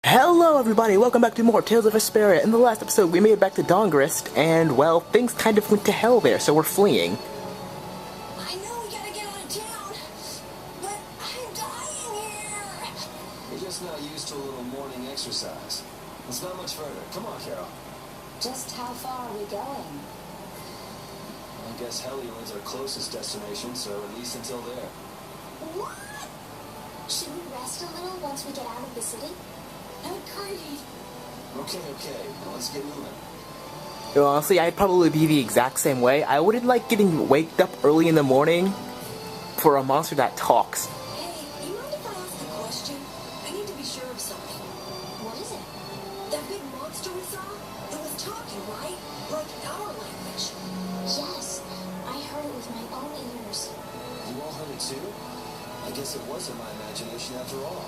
Hello everybody, welcome back to more Tales of Vesperia. In the last episode we made it back to Dongrist, and well, things kind of went to hell there, so we're fleeing. I know we gotta get out of town, but I'm dying here. You're just not used to a little morning exercise. It's not much further. Come on, Carol. Just how far are we going? I guess Helion's our closest destination, so at least until there. What? Should we rest a little once we get out of the city? Agreed. Okay. Now let's get moving. Honestly, I'd probably be the exact same way. I wouldn't like getting waked up early in the morning for a monster that talks. Hey, you mind if I ask a question? I need to be sure of something. What is it? That big monster we saw? It was talking, right? Like our language. Yes, I heard it with my own ears. You all heard it too? I guess it wasn't my imagination after all.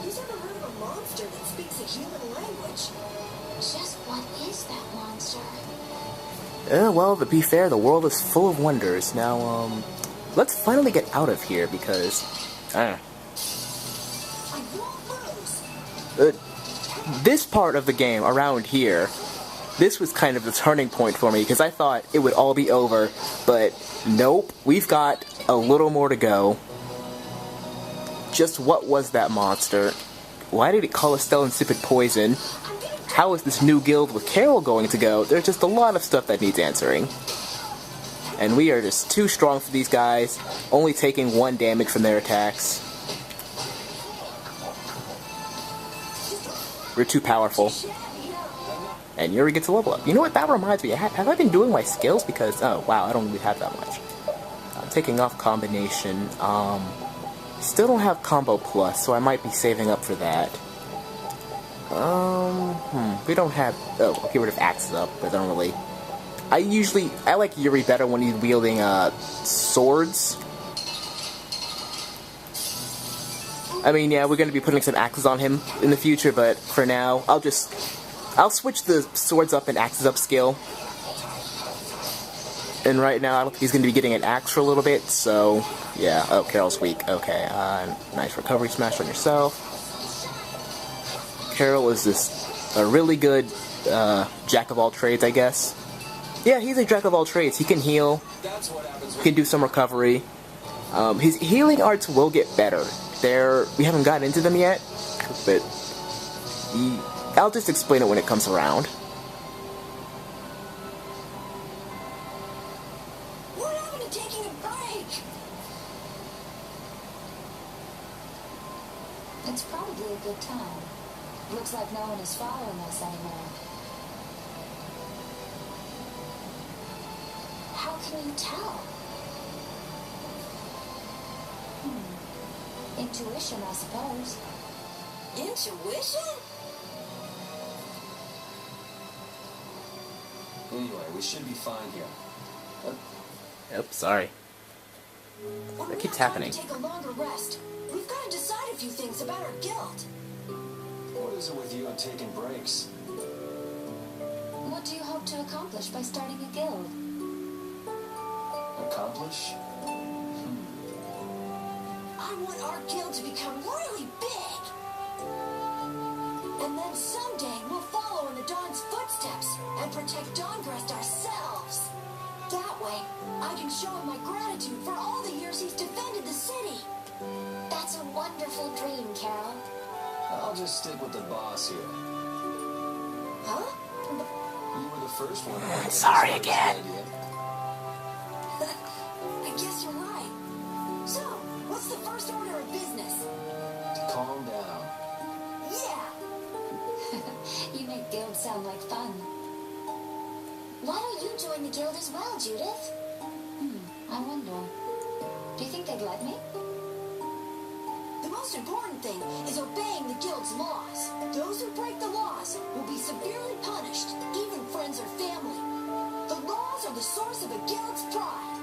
Who's ever heard of a monster that speaks a human language? Just what is that monster? Well, to be fair, the world is full of wonders. Now, let's finally get out of here, because, I won't lose. this part of the game, around here, this was kind of the turning point for me, because I thought it would all be over, but nope, we've got a little more to go. Just what was that monster? Why did it call Estelle insipid poison? How is this new guild with Carol going to go? There's just a lot of stuff that needs answering. And we are just too strong for these guys, only taking 1 damage from their attacks. We're too powerful. And Yuri gets a level up. You know what, that reminds me, have I been doing my skills? Because, oh wow, I don't really have that much. I'm taking off combination, still don't have combo plus, so I might be saving up for that. We don't have, oh, I'll get rid of axes up, but I don't really. I like Yuri better when he's wielding, swords. I mean, yeah, we're gonna be putting some axes on him in the future, but for now, I'll switch the swords up and axes up skill. And right now, I don't think he's going to be getting an axe for a little bit, so, yeah. Oh, Carol's weak. Okay, nice recovery smash on yourself. Carol is a really good, jack of all trades, I guess. Yeah, he's a jack of all trades. He can heal, he can do some recovery. His healing arts will get better. We haven't gotten into them yet, but I'll just explain it when it comes around. It's probably a good time. Looks like no one is following us anymore. How can you tell? Intuition, I suppose. Intuition? Anyway, we should be fine here. Yep, sorry. That keeps happening. Take a longer rest. We've got to decide a few things about our guild. What is it with you and taking breaks? What do you hope to accomplish by starting a guild? Accomplish? I want our guild to become really big. And then someday we'll follow in the Dawn's footsteps and protect Dawngrest ourselves. That way, I can show him my gratitude for all the years he's defended the city. That's a wonderful dream, Carol. I'll just stick with the boss here. Huh? You were the first one. Sorry again. I guess you're right. So, what's the first order of business? Calm down. Yeah! You make guilds sound like fun. Why don't you join the guild as well, Judith? I wonder. Do you think they'd let me? The most important thing is obeying the guild's laws. Those who break the laws will be severely punished, even friends or family. The laws are the source of a guild's pride.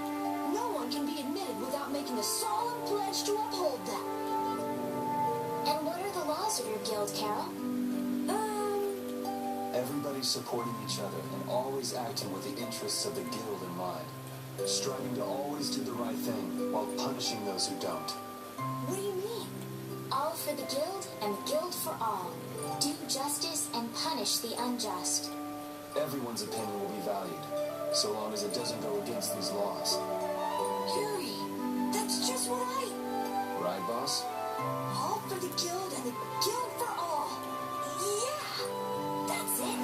No one can be admitted without making a solemn pledge to uphold them. And what are the laws of your guild, Carol? Everybody supporting each other and always acting with the interests of the guild in mind. Striving to always do the right thing while punishing those who don't. What do you mean? All for the guild and the guild for all. Do justice and punish the unjust. Everyone's opinion will be valued, so long as it doesn't go against these laws. Yuri, that's just what I... Right, boss? All for the guild and the guild for all. Yeah, that's it.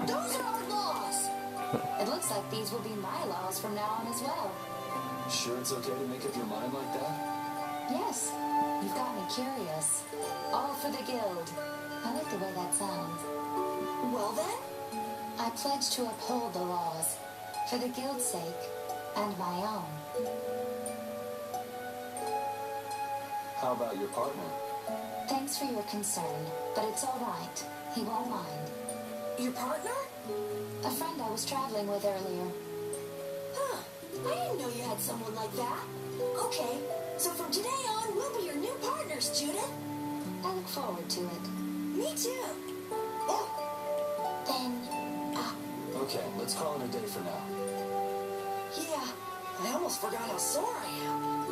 Those are our laws. It looks like these will be my laws from now on as well. Sure it's okay to make up your mind like that? Yes, you've got me curious. All for the guild. I like the way that sounds. Well then, I pledge to uphold the laws, for the guild's sake, and my own. How about your partner? Thanks for your concern, but it's all right. He won't mind. your partner? A friend I was traveling with earlier. Huh, I didn't know you had someone like that. Okay, so from today on, we'll be your new partners, Judith. I look forward to it. Me too. Then, Okay, let's call it a day for now. Yeah, I almost forgot how sore I am.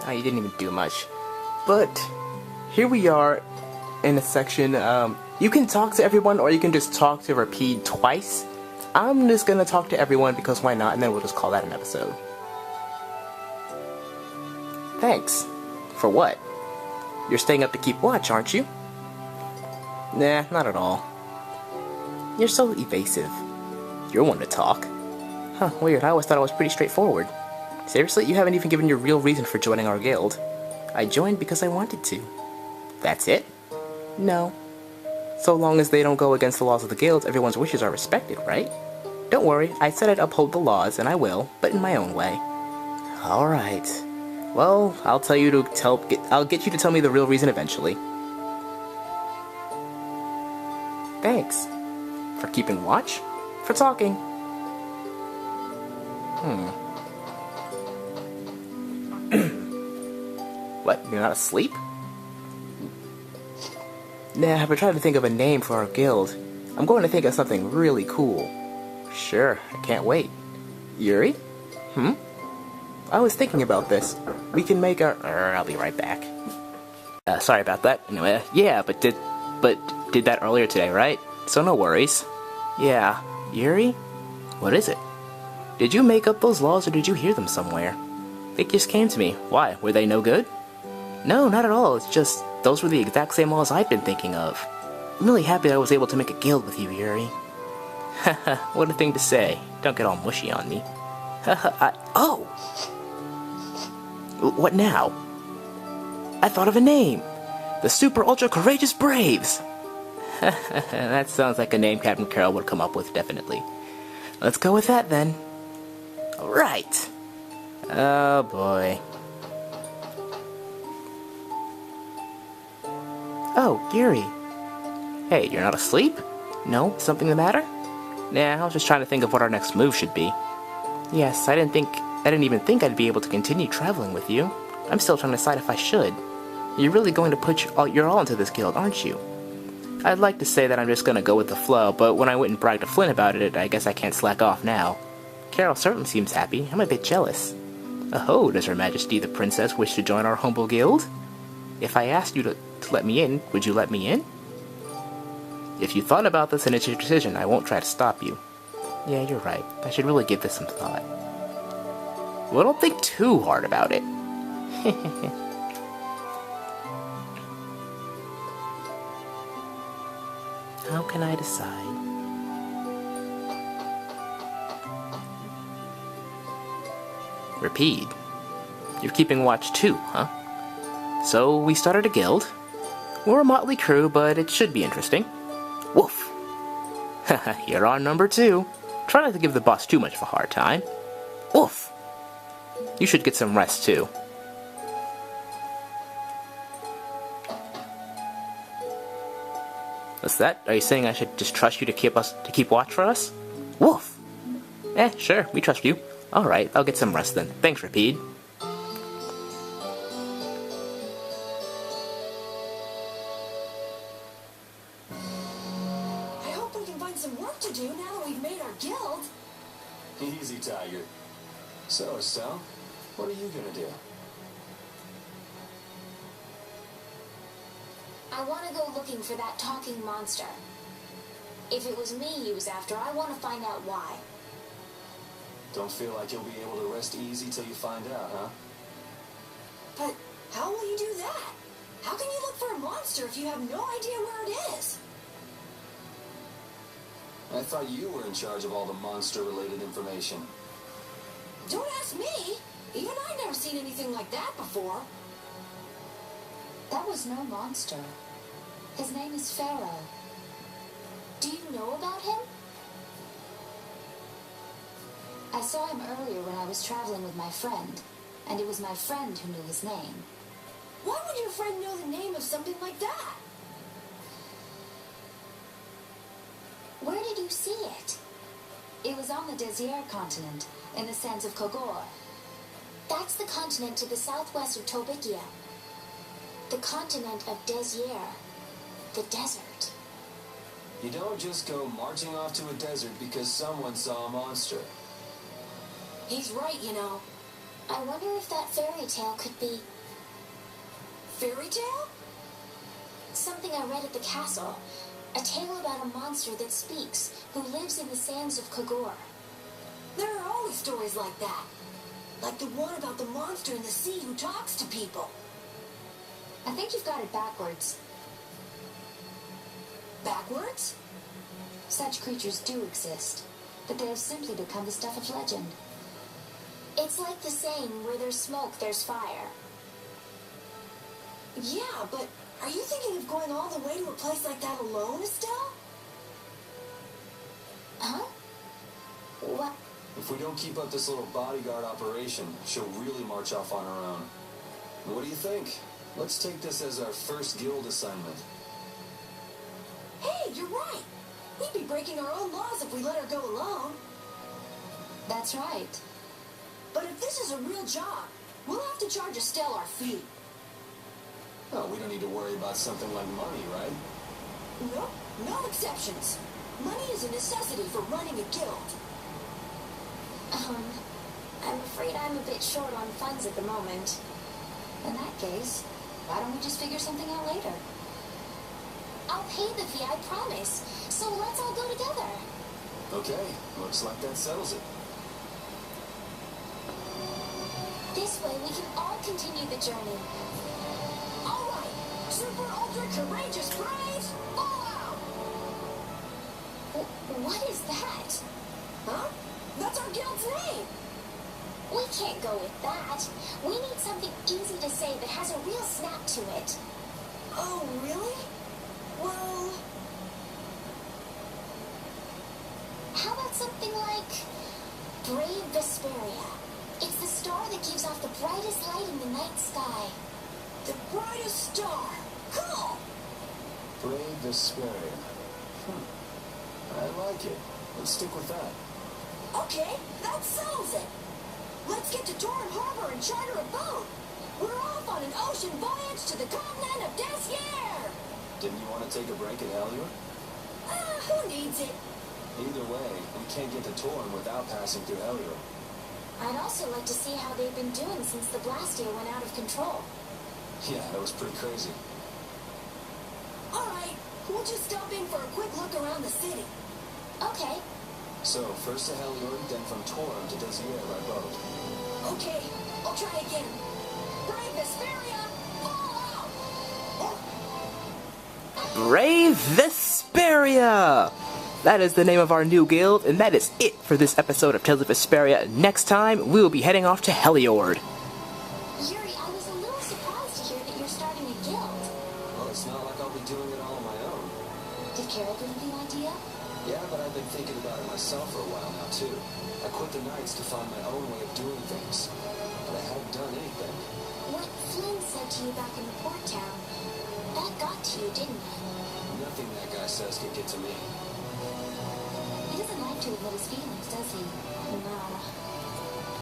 Oh, you didn't even do much. But here we are in a section. You can talk to everyone, or you can just talk to Repeat twice. I'm just gonna talk to everyone because why not, and then we'll just call that an episode. Thanks. For what? You're staying up to keep watch, aren't you? Nah, not at all. You're so evasive. You're one to talk. Huh, weird. I always thought I was pretty straightforward. Seriously, you haven't even given your real reason for joining our guild. I joined because I wanted to. That's it? No. So long as they don't go against the laws of the guild, everyone's wishes are respected, right? Don't worry, I said I'd uphold the laws, and I will, but in my own way. Alright. Well, I'll get you to tell me the real reason eventually. Thanks. For keeping watch? For talking. What, you're not asleep? Nah, I've been trying to think of a name for our guild. I'm going to think of something really cool. Sure, I can't wait. Yuri? I was thinking about this. We can make our... I'll be right back. Sorry about that. Anyway, yeah, but did that earlier today, right? So no worries. Yeah. Yuri? What is it? Did you make up those laws or did you hear them somewhere? They just came to me. Why? Were they no good? No, not at all. It's just, those were the exact same laws I've been thinking of. I'm really happy I was able to make a guild with you, Yuri. Haha, what a thing to say. Don't get all mushy on me. Haha, oh! What now? I thought of a name! The Super Ultra Courageous Braves! That sounds like a name Captain Carroll would come up with, definitely. Let's go with that, then. Alright! Oh, boy. Oh, Yuri. Hey, you're not asleep? No? Something the matter? Nah, I was just trying to think of what our next move should be. Yes, I didn't even think I'd be able to continue traveling with you. I'm still trying to decide if I should. You're really going to put your all into this guild, aren't you? I'd like to say that I'm just gonna go with the flow, but when I went and bragged to Flynn about it, I guess I can't slack off now. Carol certainly seems happy. I'm a bit jealous. Oh, does Her Majesty the Princess wish to join our humble guild? If I asked you to let me in, would you let me in? If you thought about this and it's your decision, I won't try to stop you. Yeah, you're right. I should really give this some thought. Well, don't think too hard about it. How can I decide? Repeat. You're keeping watch too, huh? So, we started a guild. We're a motley crew, but it should be interesting. Woof! You're on number 2. Try not to give the boss too much of a hard time. Woof! You should get some rest too. What's that? Are you saying I should just trust you to keep watch for us? Woof! Sure, we trust you. Alright, I'll get some rest then. Thanks, Rapide. I hope we can find some work to do now that we've made our guild. Easy, Tiger. So, Estelle, what are you gonna do? I want to go looking for that talking monster. If it was me he was after, I want to find out why. Don't feel like you'll be able to rest easy till you find out, huh? But how will you do that? How can you look for a monster if you have no idea where it is? I thought you were in charge of all the monster-related information. Don't ask me. Even I've never seen anything like that before. That was no monster. His name is Pharaoh. Do you know about him? I saw him earlier when I was traveling with my friend, and it was my friend who knew his name. Why would your friend know the name of something like that? Where did you see it? It was on the Desert continent, in the sands of Kogor. That's the continent to the southwest of Tobikia. The continent of Desert. The desert. You don't just go marching off to a desert because someone saw a monster. He's right, you know. I wonder if that fairy tale could be Fairy tale? something I read at the castle. A tale about a monster that speaks, who lives in the sands of Kogor. There are always stories like that. Like the one about the monster in the sea who talks to people. I think you've got it backwards. Backwards? Such creatures do exist, but they have simply become the stuff of legend. It's like the saying, where there's smoke, there's fire. Yeah, but are you thinking of going all the way to a place like that alone, Estelle? Huh? What? If we don't keep up this little bodyguard operation, she'll really march off on her own. What do you think? Let's take this as our first guild assignment. Hey, you're right. We'd be breaking our own laws if we let her go alone. That's right. But if this is a real job, we'll have to charge Estelle our fee. Oh, we don't need to worry about something like money, right? Nope, no exceptions. Money is a necessity for running a guild. I'm afraid I'm a bit short on funds at the moment. In that case, why don't we just figure something out later? I'll pay the fee, I promise. So let's all go together. Okay, looks like that settles it. This way we can all continue the journey. All right, super ultra courageous braves, all out! What is that? Huh? That's our guild's name. We can't go with that. We need something easy to say that has a real snap to it. Oh, really? Well, How about something like Brave Vesperia? It's the star that gives off the brightest light in the night sky. the brightest star. Cool. Brave Vesperia. I like it. Let's stick with that. Okay, that settles it. Let's get to Torren Harbor and charter a boat. We're off on an ocean voyage to the continent of Desyer. Didn't you want to take a break at Helior? Who needs it? Either way, we can't get to Torren without passing through Helior. I'd also like to see how they've been doing since the Blastia went out of control. Yeah, that was pretty crazy. All right, we'll just stop in for a quick look around the city. Okay. So, first to Helior, then from Torren to Desir by boat. Okay, I'll try again. Brave Vesperia, fall out! Brave Vesperia! That is the name of our new guild, and that is it for this episode of Tales of Vesperia. Next time, we will be heading off to Heliord. Yuri, I was a little surprised to hear that you're starting a guild. Well, it's not like I'll be doing it all on my own. Did Carol give you the idea? Yeah, but I've been thinking about it myself for a while now, too. I quit the Knights to find my own way of doing things. But I haven't done anything. What Flynn said to you back in the port town, that got to you, didn't it? Nothing that guy says can get to me. He doesn't like to admit his feelings, does he? No.